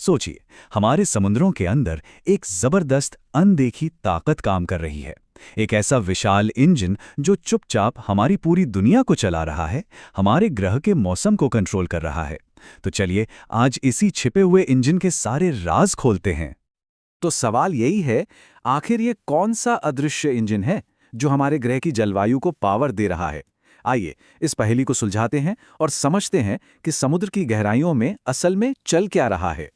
सोचिए, हमारे समुद्रों के अंदर एक जबरदस्त अनदेखी ताकत काम कर रही है। एक ऐसा विशाल इंजन जो चुपचाप हमारी पूरी दुनिया को चला रहा है, हमारे ग्रह के मौसम को कंट्रोल कर रहा है। तो चलिए आज इसी छिपे हुए इंजन के सारे राज खोलते हैं। तो सवाल यही है, आखिर ये कौन सा अदृश्य इंजन है जो हमारे ग्रह की जलवायु को पावर दे रहा है? आइए इस पहेली को सुलझाते हैं और समझते हैं कि समुद्र की गहराइयों में असल में चल क्या रहा है।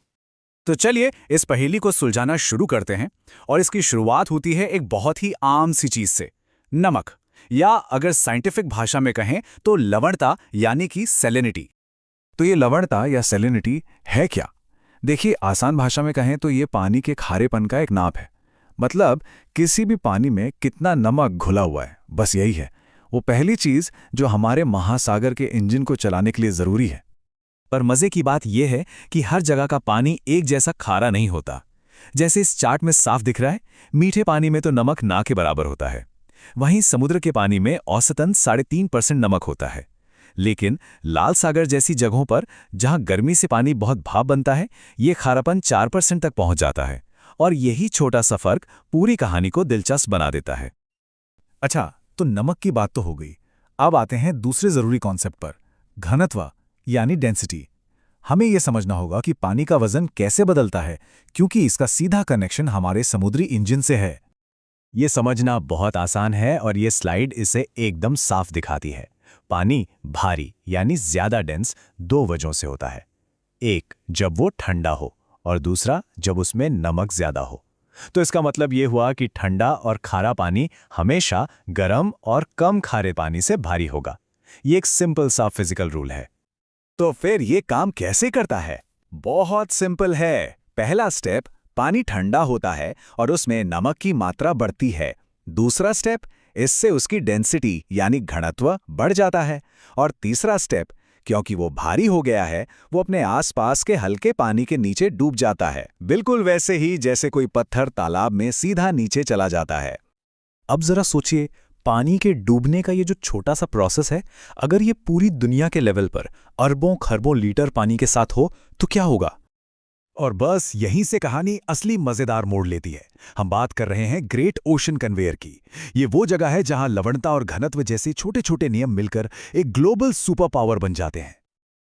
तो चलिए इस पहेली को सुलझाना शुरू करते हैं और इसकी शुरुआत होती है एक बहुत ही आम सी चीज से, नमक, या अगर साइंटिफिक भाषा में कहें तो लवणता यानी कि सैलिनिटी। तो ये लवणता या सैलिनिटी है क्या? देखिए, आसान भाषा में कहें तो ये पानी के खारेपन का एक नाप है। मतलब किसी भी पानी में कितना नमक घुला हुआ है, बस यही है वो पहली चीज जो हमारे महासागर के इंजन को चलाने के लिए जरूरी है। पर मजे की बात यह है कि हर जगह का पानी एक जैसा खारा नहीं होता। जैसे इस चार्ट में साफ दिख रहा है, मीठे पानी में तो नमक ना के बराबर होता है। वहीं समुद्र के पानी में औसतन 3.5% नमक होता है। लेकिन लाल सागर जैसी जगहों पर जहां गर्मी से पानी बहुत भाप बनता है, ये खारापन 4% तक पहुंच जाता है। और यही छोटा सा फर्क पूरी कहानी को दिलचस्प बना देता है। अच्छा, तो नमक की बात तो हो गई। अब आते हैं दूसरे जरूरी कॉन्सेप्ट पर, घनत्व यानी डेंसिटी। हमें यह समझना होगा कि पानी का वजन कैसे बदलता है, क्योंकि इसका सीधा कनेक्शन हमारे समुद्री इंजन से है। ये समझना बहुत आसान है और ये स्लाइड इसे एकदम साफ दिखाती है। पानी भारी यानी ज्यादा डेंस दो वजहों से होता है। एक, जब वो ठंडा हो, और दूसरा, जब उसमें नमक ज्यादा हो। तो इसका मतलब ये हुआ कि ठंडा और खारा पानी हमेशा गर्म और कम खारे पानी से भारी होगा। ये एक सिंपल सा फिजिकल रूल है। तो फिर ये काम कैसे करता है? बहुत सिंपल है। पहला स्टेप, पानी ठंडा होता है और उसमें नमक की मात्रा बढ़ती है। दूसरा स्टेप, इससे उसकी डेंसिटी यानी घनत्व बढ़ जाता है। और तीसरा स्टेप, क्योंकि वो भारी हो गया है, वो अपने आसपास के हल्के पानी के नीचे डूब जाता है, बिल्कुल वैसे ही जैसे कोई पत्थर तालाब में सीधा नीचे चला जाता है। अब जरा सोचिए, पानी के डूबने का ये जो छोटा सा प्रोसेस है, अगर ये पूरी दुनिया के लेवल पर अरबों खरबों लीटर पानी के साथ हो तो क्या होगा? और बस यहीं से कहानी असली मजेदार मोड़ लेती है। हम बात कर रहे हैं ग्रेट ओशन कन्वेयर की। ये वो जगह है जहां लवणता और घनत्व जैसे छोटे छोटे नियम मिलकर एक ग्लोबल सुपर पावर बन जाते हैं।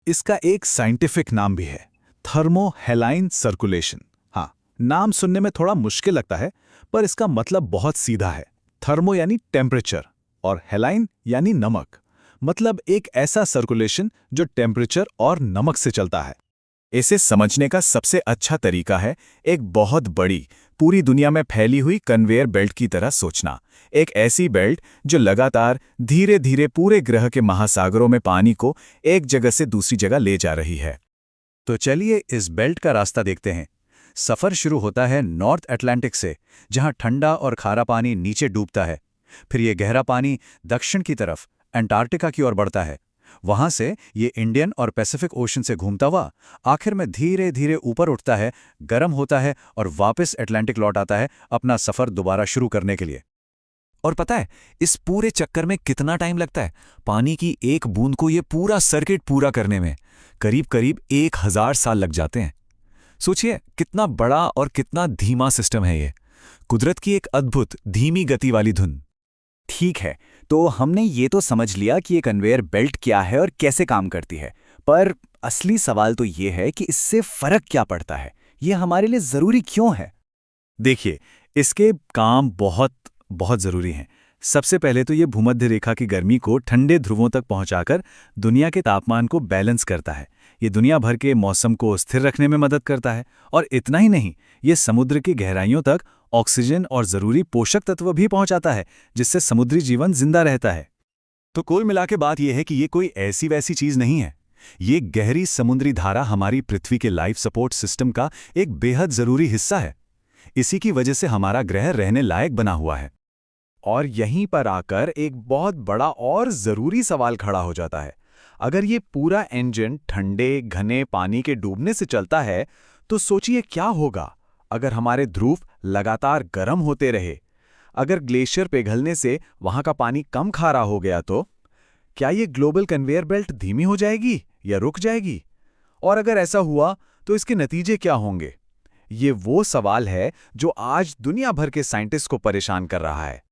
इसका एक साइंटिफिक नाम भी है, थर्मोहेलाइन सर्कुलेशन। हाँ, नाम सुनने में थोड़ा मुश्किल लगता है, पर इसका मतलब बहुत सीधा है। थर्मो यानी टेम्परेचर और हेलाइन यानी नमक। मतलब एक ऐसा सर्कुलेशन जो टेम्परेचर और नमक से चलता है। इसे समझने का सबसे अच्छा तरीका है एक बहुत बड़ी, पूरी दुनिया में फैली हुई कन्वेयर बेल्ट की तरह सोचना। एक ऐसी बेल्ट जो लगातार धीरे धीरे पूरे ग्रह के महासागरों में पानी को एक जगह से दूसरी जगह ले जा रही है। तो चलिए इस बेल्ट का रास्ता देखते हैं। सफ़र शुरू होता है नॉर्थ अटलांटिक से, जहां ठंडा और खारा पानी नीचे डूबता है। फिर ये गहरा पानी दक्षिण की तरफ अंटार्कटिका की ओर बढ़ता है। वहां से ये इंडियन और पैसिफिक ओशन से घूमता हुआ आखिर में धीरे धीरे ऊपर उठता है, गर्म होता है और वापस अटलांटिक लौट आता है अपना सफ़र दोबारा शुरू करने के लिए। और पता है इस पूरे चक्कर में कितना टाइम लगता है? पानी की एक बूंद को ये पूरा सर्किट पूरा करने में करीब करीब 1000 साल लग जाते हैं। सोचिए कितना बड़ा और कितना धीमा सिस्टम है ये। कुदरत की एक अद्भुत धीमी गति वाली धुन। ठीक है, तो हमने ये तो समझ लिया कि ये कन्वेयर बेल्ट क्या है और कैसे काम करती है, पर असली सवाल तो ये है कि इससे फर्क क्या पड़ता है, ये हमारे लिए जरूरी क्यों है? देखिए, इसके काम बहुत बहुत जरूरी हैं। सबसे पहले तो ये भूमध्य रेखा की गर्मी को ठंडे ध्रुवों तक पहुंचाकर दुनिया के तापमान को बैलेंस करता है। ये दुनिया भर के मौसम को स्थिर रखने में मदद करता है। और इतना ही नहीं, ये समुद्र की गहराइयों तक ऑक्सीजन और जरूरी पोषक तत्व भी पहुंचाता है, जिससे समुद्री जीवन जिंदा रहता है। तो कुल मिला के बात यह है कि ये कोई ऐसी वैसी चीज नहीं है। ये गहरी समुद्री धारा हमारी पृथ्वी के लाइफ सपोर्ट सिस्टम का एक बेहद जरूरी हिस्सा है। इसी की वजह से हमारा ग्रह रहने लायक बना हुआ है। और यहीं पर आकर एक बहुत बड़ा और जरूरी सवाल खड़ा हो जाता है। अगर ये पूरा इंजन ठंडे घने पानी के डूबने से चलता है, तो सोचिए क्या होगा अगर हमारे ध्रुव लगातार गर्म होते रहे। अगर ग्लेशियर पिघलने से वहां का पानी कम खारा हो गया तो क्या ये ग्लोबल कन्वेयर बेल्ट धीमी हो जाएगी या रुक जाएगी? और अगर ऐसा हुआ तो इसके नतीजे क्या होंगे? ये वो सवाल है जो आज दुनिया भर के साइंटिस्ट को परेशान कर रहा है।